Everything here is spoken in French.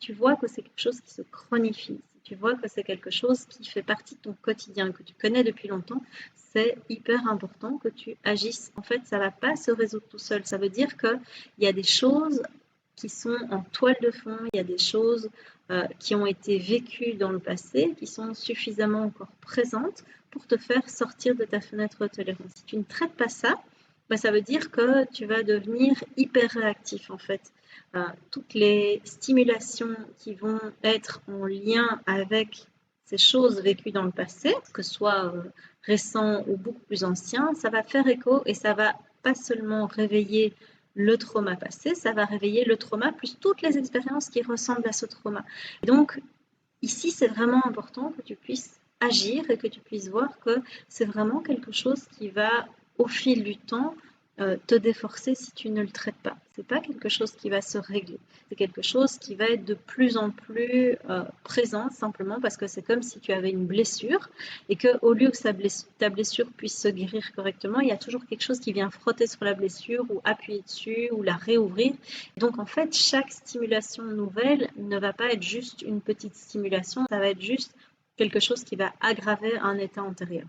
tu vois que c'est quelque chose qui se chronifie, si tu vois que c'est quelque chose qui fait partie de ton quotidien, que tu connais depuis longtemps, c'est hyper important que tu agisses. En fait, ça ne va pas se résoudre tout seul. Ça veut dire qu'il y a des choses qui sont en toile de fond, il y a des choses qui ont été vécues dans le passé, qui sont suffisamment encore présentes pour te faire sortir de ta fenêtre de tolérance. Si tu ne traites pas ça, bah, ça veut dire que tu vas devenir hyper réactif en fait. Toutes les stimulations qui vont être en lien avec ces choses vécues dans le passé, que ce soit récent ou beaucoup plus ancien, ça va faire écho et ça va pas seulement réveiller le trauma passé, ça va réveiller le trauma plus toutes les expériences qui ressemblent à ce trauma. Donc, ici, c'est vraiment important que tu puisses agir et que tu puisses voir que c'est vraiment quelque chose qui va, au fil du temps, te déforcer si tu ne le traites pas. C'est pas quelque chose qui va se régler. C'est quelque chose qui va être de plus en plus présent simplement parce que c'est comme si tu avais une blessure et qu'au lieu que ta blessure puisse se guérir correctement, il y a toujours quelque chose qui vient frotter sur la blessure ou appuyer dessus ou la réouvrir. Donc en fait, chaque stimulation nouvelle ne va pas être juste une petite stimulation, ça va être juste quelque chose qui va aggraver un état antérieur.